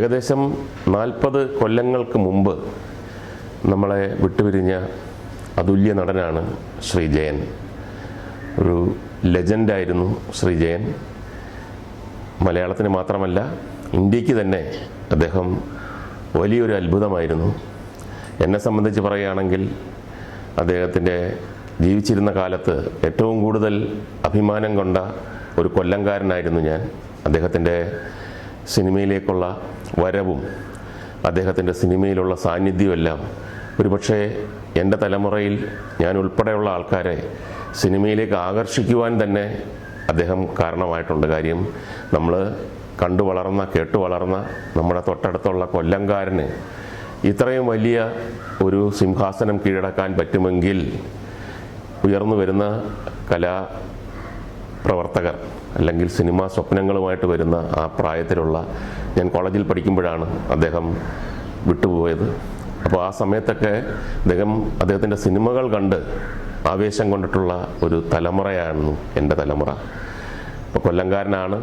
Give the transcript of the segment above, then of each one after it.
ഏകദേശം 40 കൊല്ലങ്ങൾക്ക് മുമ്പ് നമ്മളെ വിട്ടുപിരിഞ്ഞ അതുല്യ നടനാണ് ശ്രീ ജയൻ. ഒരു ലെജൻഡായിരുന്നു ശ്രീ ജയൻ. മലയാളത്തിന് മാത്രമല്ല ഇന്ത്യക്ക് തന്നെ അദ്ദേഹം വലിയൊരു അത്ഭുതമായിരുന്നു. എന്നെ സംബന്ധിച്ച് പറയുകയാണെങ്കിൽ അദ്ദേഹത്തിൻ്റെ ജീവിച്ചിരുന്ന കാലത്ത് ഏറ്റവും കൂടുതൽ അഭിമാനം കൊണ്ട ഒരു കൊല്ലംകാരനായിരുന്നു ഞാൻ. അദ്ദേഹത്തിൻ്റെ സിനിമയിലേക്കുള്ള വരവും അദ്ദേഹത്തിൻ്റെ സിനിമയിലുള്ള സാന്നിധ്യവുമെല്ലാം ഒരുപക്ഷെ എൻ്റെ തലമുറയിൽ ഞാൻ ഉൾപ്പെടെയുള്ള ആൾക്കാരെ സിനിമയിലേക്ക് ആകർഷിക്കുവാൻ തന്നെ അദ്ദേഹം കാരണമായിട്ടുണ്ട്. കാര്യം നമ്മൾ കണ്ടു വളർന്ന കേട്ടു വളർന്ന നമ്മുടെ തൊട്ടടുത്തുള്ള കൊല്ലംകാരന് ഇത്രയും വലിയ ഒരു സിംഹാസനം കീഴടക്കാൻ പറ്റുമെങ്കിൽ ഉയർന്നു വരുന്ന കലാപ്രവർത്തകർ അല്ലെങ്കിൽ സിനിമാ സ്വപ്നങ്ങളുമായിട്ട് വരുന്ന ആ പ്രായത്തിലുള്ള ഞാൻ കോളേജിൽ പഠിക്കുമ്പോഴാണ് അദ്ദേഹം വിട്ടുപോയത്. അപ്പോൾ ആ സമയത്തൊക്കെ അദ്ദേഹത്തിൻ്റെ സിനിമകൾ കണ്ട് ആവേശം കൊണ്ടിട്ടുള്ള ഒരു തലമുറയായിരുന്നു എൻ്റെ തലമുറ. അപ്പോൾ കൊല്ലംകാരനാണ്.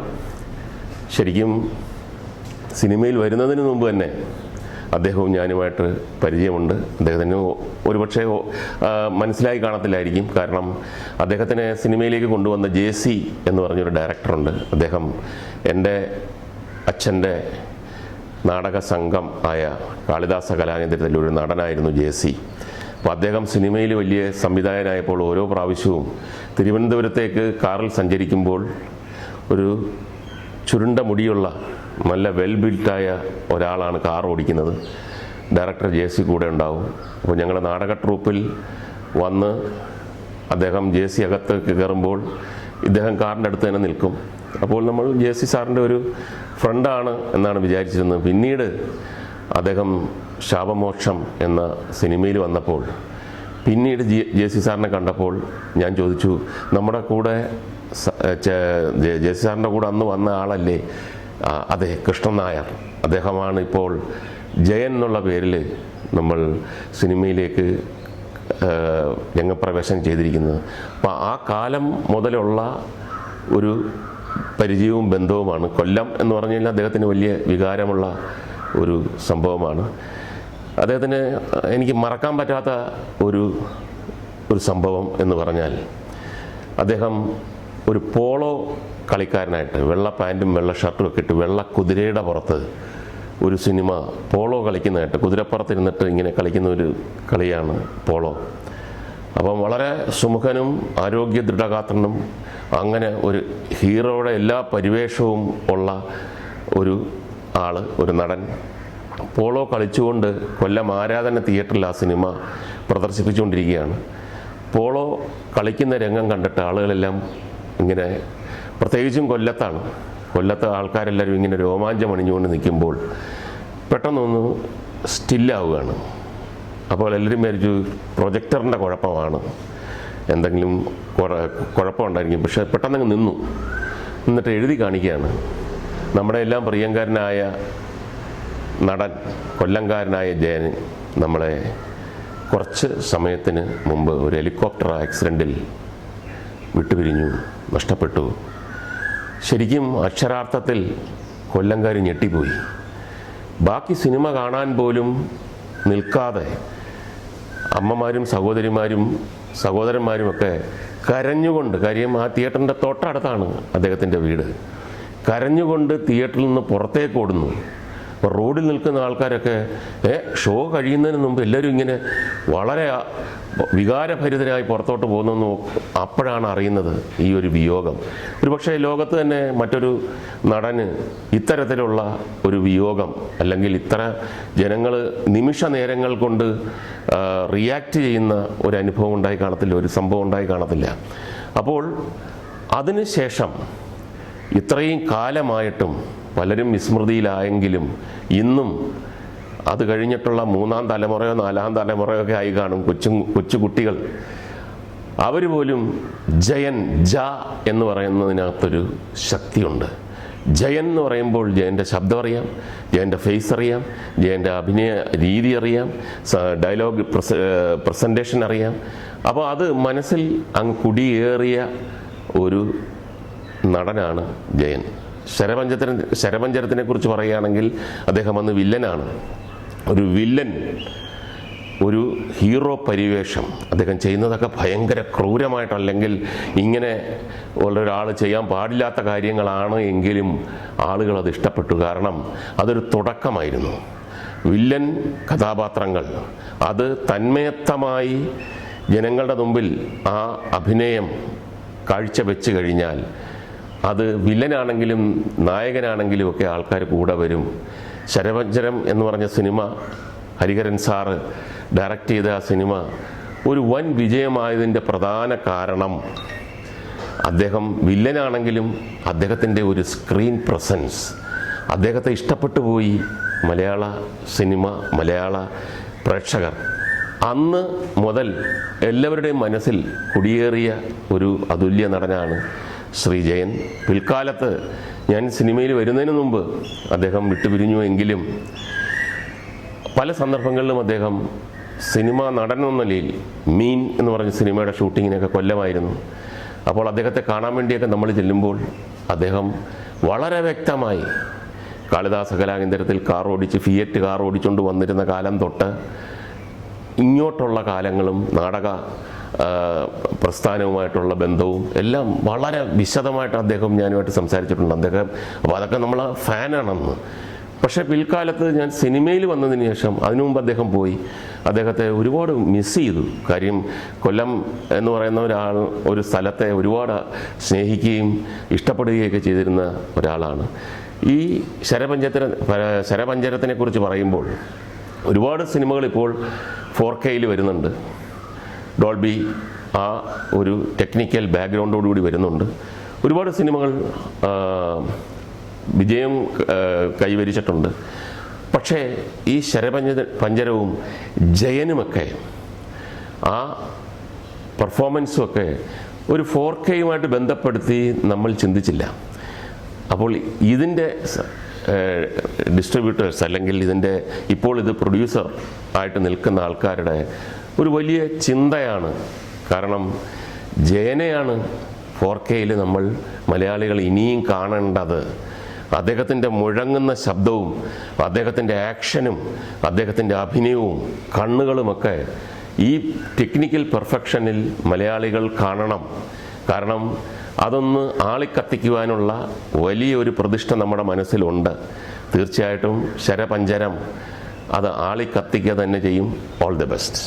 ശരിക്കും സിനിമയിൽ വരുന്നതിന് മുമ്പ് തന്നെ അദ്ദേഹവും ഞാനുമായിട്ട് പരിചയമുണ്ട്. അദ്ദേഹത്തിന് ഒരുപക്ഷെ മനസ്സിലായി കാണത്തില്ലായിരിക്കും. കാരണം അദ്ദേഹത്തിനെ സിനിമയിലേക്ക് കൊണ്ടുവന്ന JC എന്ന് പറഞ്ഞൊരു ഡയറക്ടറുണ്ട്. അദ്ദേഹം എൻ്റെ അച്ഛൻ്റെ നാടക സംഘം ആയ കാളിദാസ കലാകേന്ദ്രത്തിലെ ഒരു നടനായിരുന്നു JC. അപ്പോൾ അദ്ദേഹം സിനിമയിൽ വലിയ സംവിധായകനായപ്പോൾ ഓരോ പ്രാവശ്യവും തിരുവനന്തപുരത്തേക്ക് കാറിൽ സഞ്ചരിക്കുമ്പോൾ ഒരു ചുരുണ്ട മുടിയുള്ള നല്ല വെൽ ബിൽറ്റായ ഒരാളാണ് കാർ ഓടിക്കുന്നത്. ഡയറക്ടർ JC കൂടെ ഉണ്ടാവും. അപ്പോൾ ഞങ്ങളുടെ നാടക ട്രൂപ്പിൽ വന്ന് അദ്ദേഹം JC അകത്തേക്ക് കയറുമ്പോൾ ഇദ്ദേഹം കാറിൻ്റെ അടുത്ത് തന്നെ നിൽക്കും. അപ്പോൾ നമ്മൾ JC സാറിൻ്റെ ഒരു ഫ്രണ്ടാണ് എന്നാണ് വിചാരിച്ചിരുന്നത്. പിന്നീട് അദ്ദേഹം ശാപമോക്ഷം എന്ന സിനിമയിൽ വന്നപ്പോൾ പിന്നീട് JC സാറിനെ കണ്ടപ്പോൾ ഞാൻ ചോദിച്ചു, നമ്മുടെ കൂടെ JC സാറിൻ്റെ കൂടെ അന്ന് വന്ന ആളല്ലേ? അതെ, കൃഷ്ണൻ നായർ. അദ്ദേഹമാണ് ഇപ്പോൾ ജയൻ എന്നുള്ള പേരിൽ നമ്മൾ സിനിമയിലേക്ക് രംഗപ്രവേശനം ചെയ്തിരിക്കുന്നത്. അപ്പോൾ ആ കാലം മുതലുള്ള ഒരു പരിചയവും ബന്ധവുമാണ്. കൊല്ലം എന്ന് പറഞ്ഞു കഴിഞ്ഞാൽ അദ്ദേഹത്തിന് വലിയ വികാരമുള്ള ഒരു സംഭവമാണ്. അദ്ദേഹത്തിന് എനിക്ക് മറക്കാൻ പറ്റാത്ത ഒരു സംഭവം എന്ന് പറഞ്ഞാൽ, അദ്ദേഹം ഒരു പോളോ കളിക്കാരനായിട്ട് വെള്ള പാൻറ്റും വെള്ള ഷർട്ടും ഒക്കെ ഇട്ട് വെള്ള കുതിരയുടെ പുറത്ത് ഒരു സിനിമ പോളോ കളിക്കുന്നതായിട്ട്, കുതിരപ്പുറത്തിരുന്നിട്ട് ഇങ്ങനെ കളിക്കുന്ന ഒരു കളിയാണ് പോളോ. അപ്പം വളരെ സുമുഖനും ആരോഗ്യ ദൃഢഗാത്രനും അങ്ങനെ ഒരു ഹീറോയുടെ എല്ലാ പരിവേഷവും ഉള്ള ഒരു ആൾ, ഒരു നടൻ പോളോ കളിച്ചുകൊണ്ട് കൊല്ലം ആരാധന തിയേറ്ററിൽ ആ സിനിമ പ്രദർശിപ്പിച്ചുകൊണ്ടിരിക്കുകയാണ്. പോളോ കളിക്കുന്ന രംഗം കണ്ടിട്ട് ആളുകളെല്ലാം ഇങ്ങനെ, പ്രത്യേകിച്ചും കൊല്ലത്തെ ആൾക്കാരെല്ലാവരും ഇങ്ങനെ രോമാഞ്ചം അണിഞ്ഞുകൊണ്ട് നിൽക്കുമ്പോൾ പെട്ടെന്നൊന്ന് സ്റ്റില്ലാവുകയാണ്. അപ്പോൾ എല്ലാവരും വിചാരിച്ചു പ്രൊജക്ടറിൻ്റെ കുഴപ്പമാണ്, എന്തെങ്കിലും കുഴപ്പമുണ്ടായിരിക്കും. പക്ഷേ പെട്ടെന്നങ്ങ് നിന്നിട്ട് എഴുതി കാണിക്കുകയാണ്. നമ്മുടെ എല്ലാം പ്രിയങ്കാരനായ നടൻ കൊല്ലംകാരനായ ജയൻ നമ്മളെ കുറച്ച് സമയത്തിന് മുമ്പ് ഒരു ഹെലികോപ്റ്റർ ആക്സിഡൻറ്റിൽ വിട്ടുപിരിഞ്ഞു, നഷ്ടപ്പെട്ടു. ശരിക്കും അക്ഷരാർത്ഥത്തിൽ കൊല്ലംകാർ ഞെട്ടിപ്പോയി. ബാക്കി സിനിമ കാണാൻ പോലും നിൽക്കാതെ അമ്മമാരും സഹോദരന്മാരുമൊക്കെ കരഞ്ഞുകൊണ്ട്, കാര്യം ആ തിയേറ്ററിൻ്റെ തൊട്ടടുത്താണ് അദ്ദേഹത്തിൻ്റെ വീട്, കരഞ്ഞുകൊണ്ട് തിയേറ്ററിൽ നിന്ന് പുറത്തേക്ക് ഓടുന്നു. അപ്പോൾ റോഡിൽ നിൽക്കുന്ന ആൾക്കാരൊക്കെ ഷോ കഴിയുന്നതിന് മുമ്പ് എല്ലാവരും ഇങ്ങനെ വളരെ വികാരഭരിതരായി പുറത്തോട്ട് പോകുന്നു. അപ്പോഴാണ് അറിയുന്നത് ഈ ഒരു വിയോഗം. ഒരുപക്ഷെ ലോകത്ത് തന്നെ മറ്റൊരു നടന് ഇത്തരത്തിലുള്ള ഒരു വിയോഗം, അല്ലെങ്കിൽ ഇത്ര ജനങ്ങൾ നിമിഷ നേരങ്ങൾ കൊണ്ട് റിയാക്റ്റ് ചെയ്യുന്ന ഒരു അനുഭവം ഉണ്ടായി കാണത്തില്ല, ഒരു സംഭവം ഉണ്ടായി കാണത്തില്ല. അപ്പോൾ അതിനുശേഷം ഇത്രയും കാലമായിട്ടും പലരും വിസ്മൃതിയിലായെങ്കിലും ഇന്നും അത് കഴിഞ്ഞിട്ടുള്ള 3-ാം തലമുറയോ 4-ാം തലമുറയോ ഒക്കെ ആയി കാണും കൊച്ചു കുട്ടികൾ. അവർ പോലും ജയൻ എന്ന് പറയുന്നതിനകത്തൊരു ശക്തിയുണ്ട്. ജയൻ എന്ന് പറയുമ്പോൾ ജയൻ്റെ ശബ്ദം അറിയാം, ജയൻ്റെ ഫേസ് അറിയാം, ജയൻ്റെ അഭിനയ രീതി അറിയാം, ഡയലോഗ് പ്രസൻറ്റേഷൻ അറിയാം. അപ്പോൾ അത് മനസ്സിൽ അങ്ങ് കുടിയേറിയ ഒരു നടനാണ് ജയൻ. ശരപഞ്ചരത്തിനെ കുറിച്ച് പറയുകയാണെങ്കിൽ അദ്ദേഹം അന്ന് വില്ലനാണ്. ഒരു വില്ലൻ, ഒരു ഹീറോ പരിവേഷം അദ്ദേഹം ചെയ്യുന്നതൊക്കെ ഭയങ്കര ക്രൂരമായിട്ടല്ലെങ്കിൽ ഇങ്ങനെ ഒരാൾ ചെയ്യാൻ പാടില്ലാത്ത കാര്യങ്ങളാണ് എങ്കിലും ആളുകൾ അത് ഇഷ്ടപ്പെട്ടു. കാരണം അതൊരു തുടക്കമായിരുന്നു. വില്ലൻ കഥാപാത്രങ്ങൾ അത് തന്മയത്തമായി ജനങ്ങളുടെ മുമ്പിൽ ആ അഭിനയം കാഴ്ചവെച്ച് കഴിഞ്ഞാൽ അത് വില്ലനാണെങ്കിലും നായകനാണെങ്കിലും ഒക്കെ ആൾക്കാർ കൂടെ വരും. ശരപഞ്ചരം എന്ന് പറഞ്ഞ സിനിമ ഹരിഹരൻ സാറ് ഡയറക്റ്റ് ചെയ്ത ആ സിനിമ ഒരു വൻ വിജയമായതിൻ്റെ പ്രധാന കാരണം അദ്ദേഹം വില്ലനാണെങ്കിലും അദ്ദേഹത്തിൻ്റെ ഒരു സ്ക്രീൻ പ്രസൻസ് അദ്ദേഹത്തെ ഇഷ്ടപ്പെട്ടു പോയി മലയാള സിനിമ, മലയാള പ്രേക്ഷകർ. അന്ന് മുതൽ എല്ലാവരുടെയും മനസ്സിൽ കുടിയേറിയ ഒരു അതുല്യ നടനാണ് ശ്രീ ജയൻ. പിൽക്കാലത്ത് ഞാൻ സിനിമയിൽ വരുന്നതിന് മുമ്പ് അദ്ദേഹം വിട്ടുപിരിഞ്ഞു എങ്കിലും പല സന്ദർഭങ്ങളിലും അദ്ദേഹം സിനിമാ നടൻ എന്ന നിലയിൽ മീൻ എന്ന് പറഞ്ഞ സിനിമയുടെ ഷൂട്ടിങ്ങിനൊക്കെ കൊല്ലമായിരുന്നു. അപ്പോൾ അദ്ദേഹത്തെ കാണാൻ വേണ്ടിയൊക്കെ നമ്മൾ ചെല്ലുമ്പോൾ അദ്ദേഹം വളരെ വ്യക്തമായി കാളിദാസ കലാകേന്ദ്രത്തിൽ ഫിയറ്റ് കാർ ഓടിച്ചുകൊണ്ട് വന്നിരുന്ന കാലം തൊട്ട് ഇങ്ങോട്ടുള്ള കാലങ്ങളും നാടക പ്രസ്ഥാനവുമായിട്ടുള്ള ബന്ധവും എല്ലാം വളരെ വിശദമായിട്ട് അദ്ദേഹം ഞാനുമായിട്ട് സംസാരിച്ചിട്ടുണ്ട്. അദ്ദേഹം അപ്പോൾ അതൊക്കെ നമ്മൾ ഫാനാണെന്ന്. പക്ഷേ പിൽക്കാലത്ത് ഞാൻ സിനിമയിൽ വന്നതിന് ശേഷം, അതിനു മുമ്പ് അദ്ദേഹം പോയി, അദ്ദേഹത്തെ ഒരുപാട് മിസ് ചെയ്തു. കാര്യം കൊല്ലം എന്ന് പറയുന്ന ഒരു സ്ഥലത്തെ ഒരുപാട് സ്നേഹിക്കുകയും ഇഷ്ടപ്പെടുകയൊക്കെ ചെയ്തിരുന്ന ഒരാളാണ്. ഈ ശരപഞ്ചരത്തിനെ കുറിച്ച് പറയുമ്പോൾ ഒരുപാട് സിനിമകൾ ഇപ്പോൾ 4Kയിൽ വരുന്നുണ്ട്. ഡോൾബി ആ ഒരു ടെക്നിക്കൽ ബാക്ക്ഗ്രൗണ്ടോടുകൂടി വരുന്നുണ്ട്. ഒരുപാട് സിനിമകൾ വിജയം കൈവരിച്ചിട്ടുണ്ട്. പക്ഷേ ഈ ശരപഞ്ചരവും ജയനുമൊക്കെ ആ പെർഫോമൻസുമൊക്കെ ഒരു 4Kയുമായിട്ട് ബന്ധപ്പെടുത്തി നമ്മൾ ചിന്തിച്ചില്ല. അപ്പോൾ ഇതിൻ്റെ ഡിസ്ട്രിബ്യൂട്ടേഴ്സ് അല്ലെങ്കിൽ ഇപ്പോൾ ഇത് പ്രൊഡ്യൂസർ ആയിട്ട് നിൽക്കുന്ന ആൾക്കാരുടെ ഒരു വലിയ ചിന്തയാണ്. കാരണം ജയനെയാണ് 4Kയിൽ നമ്മൾ മലയാളികൾ ഇനിയും കാണേണ്ടത്. അദ്ദേഹത്തിൻ്റെ മുഴങ്ങുന്ന ശബ്ദവും അദ്ദേഹത്തിൻ്റെ ആക്ഷനും അദ്ദേഹത്തിൻ്റെ അഭിനയവും കണ്ണുകളുമൊക്കെ ഈ ടെക്നിക്കൽ പെർഫെക്ഷനിൽ മലയാളികൾ കാണണം. കാരണം അതൊന്ന് ആളിക്കത്തിക്കുവാനുള്ള വലിയൊരു പ്രതിഷ്ഠ നമ്മുടെ മനസ്സിലുണ്ട്. തീർച്ചയായിട്ടും ശരപഞ്ചരം അത് ആളിക്കത്തിക്കുക തന്നെ ചെയ്യും. All the best.